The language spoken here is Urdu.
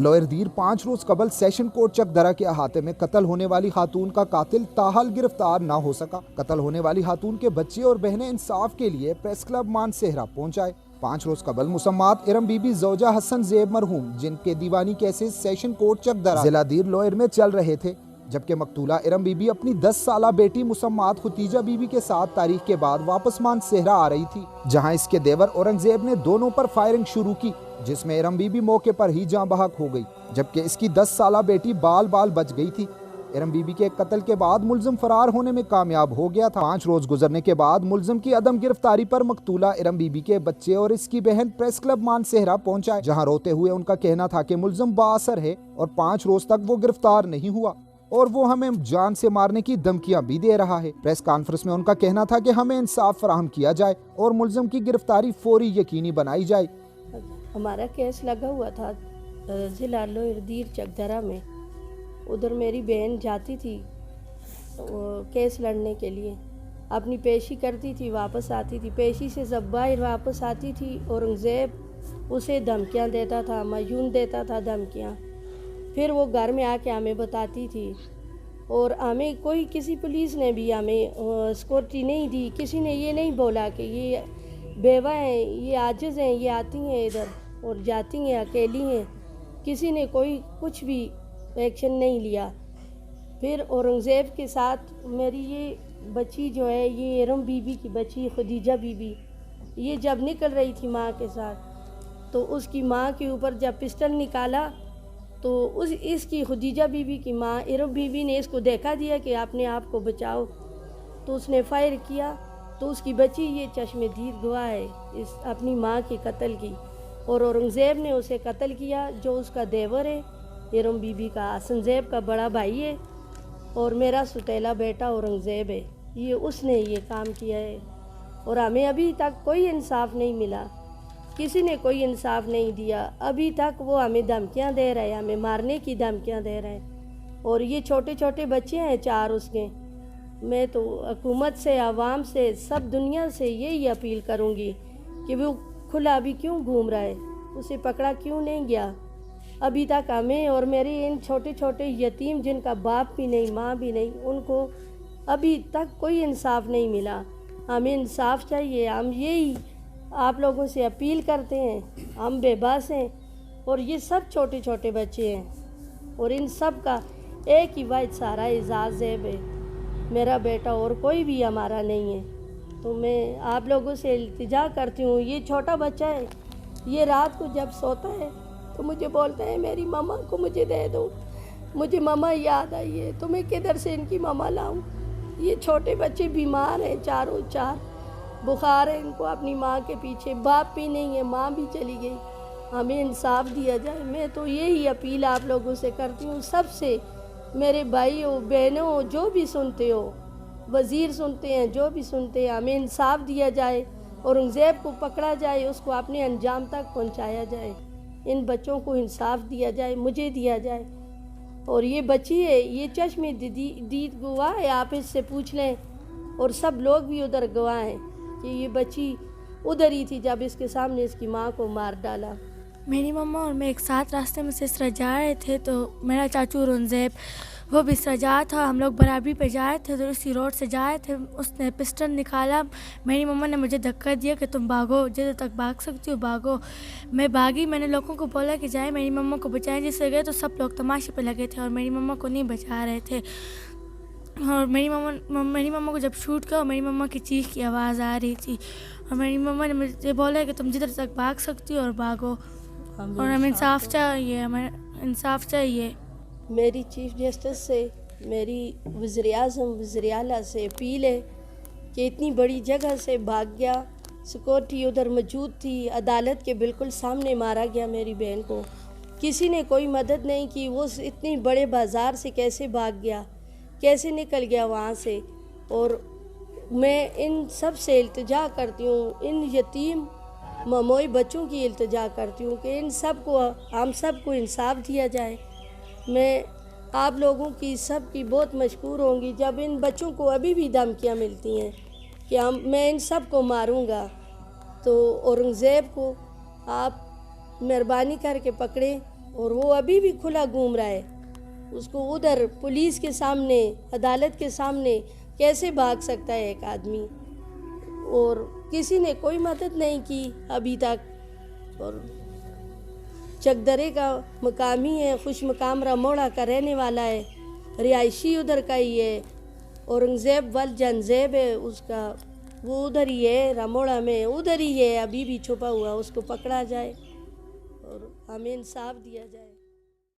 لوئر دیر 5 روز قبل سیشن کورٹ چکدرا کے احاطے میں قتل ہونے والی خاتون کا قاتل تاحال گرفتار نہ ہو سکا۔ قتل ہونے والی خاتون کے بچے اور بہنیں انصاف کے لیے پریس کلب مانسہرہ پہنچائے۔ 5 روز قبل مسمات ارم بی بی زوجہ حسن زیب مرحوم، جن کے دیوانی کیسز سیشن کورٹ چکدرا ضلع دیر لوئر میں چل رہے تھے، جبکہ مقتولہ ارم بی بی اپنی 10 سالہ بیٹی مسمات ختیجہ بی بی کے ساتھ تاریخ کے بعد واپس مانسہرہ آ رہی تھی، جہاں اس کے دیور اورنگزیب نے دونوں پر فائرنگ شروع کی، جس میں ارم بی بی موقع پر ہی جاں بحق ہو گئی، جبکہ اس کی 10 سالہ بیٹی بال بچ گئی تھی۔ ارم بی بی کے قتل کے بعد ملزم فرار ہونے میں کامیاب ہو گیا تھا۔ 5 روز گزرنے کے بعد ملزم کی عدم گرفتاری پر مقتولہ ارم بی بی کے بچے اور اس کی بہن پریس کلب مانسہرہ پہنچائے، جہاں روتے ہوئے ان کا کہنا تھا کہ ملزم بااثر ہے اور 5 روز تک وہ گرفتار نہیں ہوا اور وہ ہمیں جان سے مارنے کی دھمکیاں بھی دے رہا ہے۔ پریس کانفرنس میں ان کا کہنا تھا کہ ہمیں انصاف فراہم کیا جائے اور ملزم کی گرفتاری فوری یقینی بنائی جائے۔ ہمارا کیس لگا ہوا تھا ضلع لوئر دیر چکدرا میں، ادھر میری بہن جاتی تھی کیس لڑنے کے لیے، اپنی پیشی کرتی تھی، واپس آتی تھی، پیشی سے جب باہر واپس آتی تھی اورنگزیب اسے دھمکیاں دیتا تھا، معیون دیتا تھا دھمکیاں، پھر وہ گھر میں آ کے ہمیں بتاتی تھی، اور ہمیں کسی پولیس نے بھی ہمیں سیکورٹی نہیں دی، کسی نے یہ نہیں بولا کہ یہ بیوہ ہیں، یہ عاجز ہیں، یہ آتی ہیں ادھر اور جاتی ہیں، اکیلی ہیں، کسی نے کچھ بھی ایکشن نہیں لیا۔ پھر اورنگزیب کے ساتھ میری یہ بچی جو ہے، یہ ارم بی بی کی بچی خدیجہ بی بی، یہ جب نکل رہی تھی ماں کے ساتھ، تو اس کی ماں کے اوپر جب پسٹل نکالا تو اس کی خدیجہ بی بی کی ماں ارم بی بی نے اس کو دیکھا دیا کہ اپنے آپ کو بچاؤ، تو اس نے فائر کیا، تو اس کی بچی یہ چشم دید گواہ ہے اس اپنی ماں کے قتل کی، اور اورنگزیب نے اسے قتل کیا، جو اس کا دیور ہے ارم بی بی کا، حسن زیب کا بڑا بھائی ہے اور میرا ستیلا بیٹا اورنگزیب ہے، یہ اس نے یہ کام کیا ہے، اور ہمیں ابھی تک کوئی انصاف نہیں ملا، کسی نے کوئی انصاف نہیں دیا، ابھی تک وہ ہمیں دھمکیاں دے رہے ہیں، ہمیں مارنے کی دھمکیاں دے رہے ہیں، اور یہ چھوٹے چھوٹے بچے ہیں 4 اس کے۔ میں تو حکومت سے، عوام سے، سب دنیا سے یہی اپیل کروں گی کہ وہ کھلا ابھی کیوں گھوم رہا ہے، اسے پکڑا کیوں نہیں گیا، ابھی تک ہمیں اور میرے ان چھوٹے چھوٹے یتیم جن کا باپ بھی نہیں، ماں بھی نہیں، ان کو ابھی تک کوئی انصاف نہیں ملا، ہمیں انصاف چاہیے، ہم یہی آپ لوگوں سے اپیل کرتے ہیں، ہم بے بس ہیں اور یہ سب چھوٹے چھوٹے بچے ہیں، اور ان سب کا ایک ہی واحد سہارا اعجاز زیب ہے، میرا بیٹا، اور کوئی بھی ہمارا نہیں ہے۔ تو میں آپ لوگوں سے التجا کرتی ہوں، یہ چھوٹا بچہ ہے، یہ رات کو جب سوتا ہے تو مجھے بولتا ہے میری ماما کو مجھے دے دو، مجھے ماما یاد آئی ہے، تو میں کدھر سے ان کی ماما لاؤں؟ یہ چھوٹے بچے بیمار ہیں، 4 بخار ہے ان کو، اپنی ماں کے پیچھے، باپ بھی نہیں ہے، ماں بھی چلی گئی، ہمیں انصاف دیا جائے۔ میں تو یہی اپیل آپ لوگوں سے کرتی ہوں، سب سے، میرے بھائیوں بہنوں، جو بھی سنتے ہو، وزیر سنتے ہیں، جو بھی سنتے ہیں، ہمیں انصاف دیا جائے، اورنگزیب کو پکڑا جائے، اس کو اپنے انجام تک پہنچایا جائے، ان بچوں کو انصاف دیا جائے، مجھے دیا جائے، اور یہ بچی ہے، یہ چشم دید گواہ ہے، آپ اس سے پوچھ لیں، اور سب لوگ بھی ادھر گواہ ہیں کہ یہ بچی ادھر ہی تھی جب اس کے سامنے اس کی ماں کو مار ڈالا۔ میری مما اور میں ایک ساتھ راستے میں سے اس طرح جا رہے تھے، تو میرا چاچو اورنگزیب وہ بھی اس طرح جا رہا تھا، ہم لوگ برابری پہ جا رہے تھے، تو اسی روڈ سے جا رہے تھے، اس نے پسٹل نکالا، میری مما نے مجھے دھکا دیا کہ تم بھاگو، جدھر تک بھاگ سکتی ہو بھاگو، میں بھاگی، میں نے لوگوں کو بولا کہ جائیں میری مما کو بچائیں، جس سے گئے تو سب لوگ تماشے پہ لگے تھے اور میری مما کو نہیں بچا رہے تھے، اور میری مما کو جب شوٹ کیا، میری مما کی چیخ کی آواز آ رہی تھی، اور میری مما نے مجھے بولا کہ تم جدھر تک بھاگ سکتی ہو اور بھاگو، اور ہمیں انصاف چاہیے، ہمیں انصاف چاہیے۔ میری چیف جسٹس سے، میری وزیر اعظم، وزیر اعلیٰ سے اپیل ہے کہ اتنی بڑی جگہ سے بھاگ گیا، سیکورٹی ادھر موجود تھی، عدالت کے بالکل سامنے مارا گیا میری بہن کو، کسی نے کوئی مدد نہیں کی، وہ اتنی بڑے بازار سے کیسے بھاگ گیا، کیسے نکل گیا وہاں سے، اور میں ان سب سے التجا کرتی ہوں، ان یتیم مموئی بچوں کی التجا کرتی ہوں کہ ان سب کو، ہم سب کو انصاف دیا جائے۔ میں آپ لوگوں کی سب کی بہت مشکور ہوں گی جب ان بچوں کو ابھی بھی دھمکیاں ملتی ہیں کہ میں ان سب کو ماروں گا، تو اورنگزیب کو آپ مہربانی کر کے پکڑیں اور وہ ابھی بھی کھلا گھوم رہا ہے. اس کو ادھر پولیس کے سامنے, عدالت کے سامنے کیسے بھاگ سکتا ہے ایک آدمی؟ اور کسی نے کوئی مدد نہیں کی ابھی تک. اور چکدرے کا مقامی ہے, خوش مقام رموڑا کا رہنے والا ہے, رہائشی ادھر کا ہی ہے. اورنگزیب ول جنزیب ہے اس کا, وہ ادھر ہی ہے, رموڑا میں ادھر ہی ہے, ابھی بھی چھپا ہوا. اس کو پکڑا جائے اور ہمیں انصاف دیا جائے.